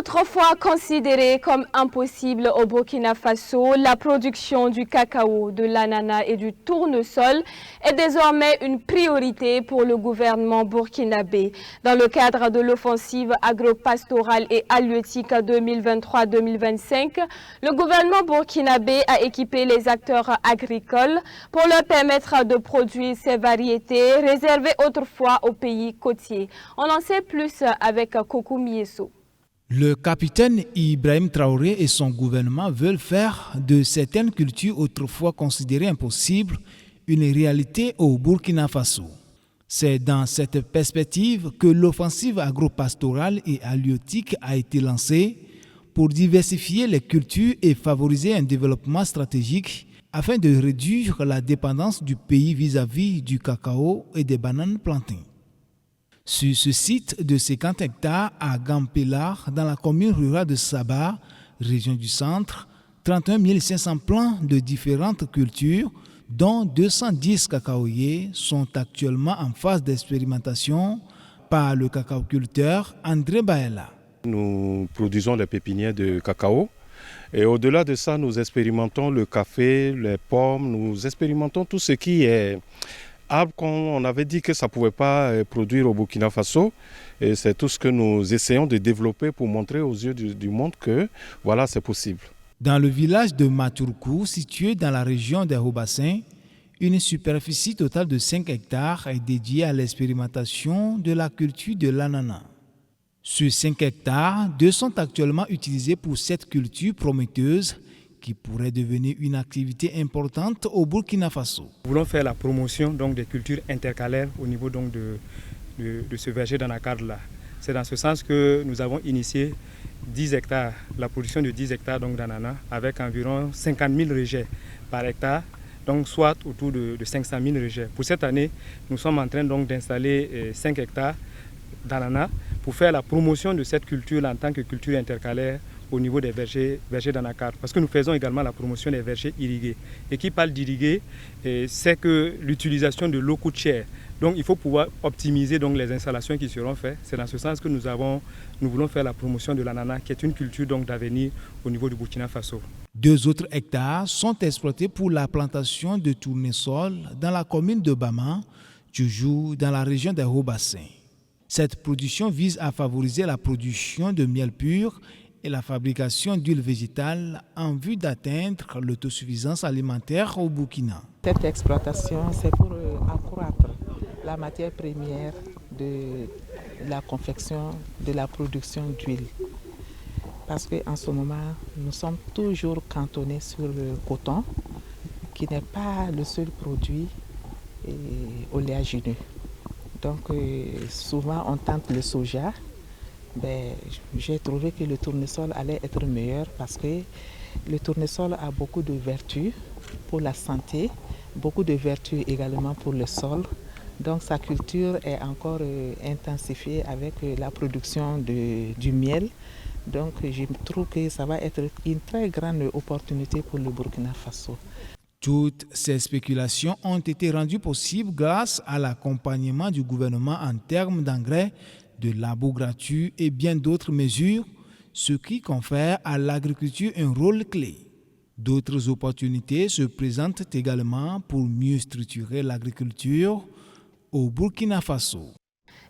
Autrefois considérée comme impossible au Burkina Faso, la production du cacao, de l'ananas et du tournesol est désormais une priorité pour le gouvernement burkinabé. Dans le cadre de l'offensive agro-pastorale et halieutique 2023-2025, le gouvernement burkinabé a équipé les acteurs agricoles pour leur permettre de produire ces variétés réservées autrefois aux pays côtiers. On en sait plus avec Kokou Miesso. Le capitaine Ibrahim Traoré et son gouvernement veulent faire de certaines cultures autrefois considérées impossibles une réalité au Burkina Faso. C'est dans cette perspective que l'offensive agro-pastorale et halieutique a été lancée pour diversifier les cultures et favoriser un développement stratégique afin de réduire la dépendance du pays vis-à-vis du cacao et des bananes plantains. Sur ce site de 50 hectares à Gampelar, dans la commune rurale de Saba, région du centre, 31 500 plants de différentes cultures, dont 210 cacaoyers, sont actuellement en phase d'expérimentation par le cacaoculteur André Baella. Nous produisons les pépinières de cacao et au-delà de ça, nous expérimentons le café, les pommes, nous expérimentons tout ce qui est arbre qu'on avait dit que ça ne pouvait pas produire au Burkina Faso. Et c'est tout ce que nous essayons de développer pour montrer aux yeux du monde que voilà, c'est possible. Dans le village de Maturkou, situé dans la région des Hauts-Bassins, une superficie totale de 5 hectares est dédiée à l'expérimentation de la culture de l'ananas. Sur 5 hectares, 2 sont actuellement utilisés pour cette culture prometteuse qui pourrait devenir une activité importante au Burkina Faso. Nous voulons faire la promotion donc, des cultures intercalaires au niveau donc, de ce verger d'anacarde-là. C'est dans ce sens que nous avons initié 10 hectares, la production de 10 hectares d'ananas avec environ 50 000 rejets par hectare, donc soit autour de 500 000 rejets. Pour cette année, nous sommes en train donc, d'installer 5 hectares d'ananas pour faire la promotion de cette culture en tant que culture intercalaire au niveau des vergers d'anacarde. Parce que nous faisons également la promotion des vergers irrigués. Et qui parle d'irriguer, c'est que l'utilisation de l'eau coûte cher. Donc il faut pouvoir optimiser donc, les installations qui seront faites. C'est dans ce sens que nous voulons faire la promotion de l'ananas, qui est une culture donc, d'avenir au niveau du Burkina Faso. 2 autres hectares sont exploités pour la plantation de tournesol dans la commune de Bama, toujours dans la région des Hauts-Bassins. Cette production vise à favoriser la production de miel pur et la fabrication d'huile végétale en vue d'atteindre l'autosuffisance alimentaire au Burkina. Cette exploitation, c'est pour accroître la matière première de la confection, de la production d'huile. Parce qu'en ce moment, nous sommes toujours cantonnés sur le coton, qui n'est pas le seul produit oléagineux. Donc souvent on tente le soja. J'ai trouvé que le tournesol allait être meilleur parce que le tournesol a beaucoup de vertus pour la santé, beaucoup de vertus également pour le sol. Donc sa culture est encore intensifiée avec la production du miel. Donc je trouve que ça va être une très grande opportunité pour le Burkina Faso. Toutes ces spéculations ont été rendues possibles grâce à l'accompagnement du gouvernement en termes d'engrais, de labos gratuits et bien d'autres mesures, ce qui confère à l'agriculture un rôle clé. D'autres opportunités se présentent également pour mieux structurer l'agriculture au Burkina Faso.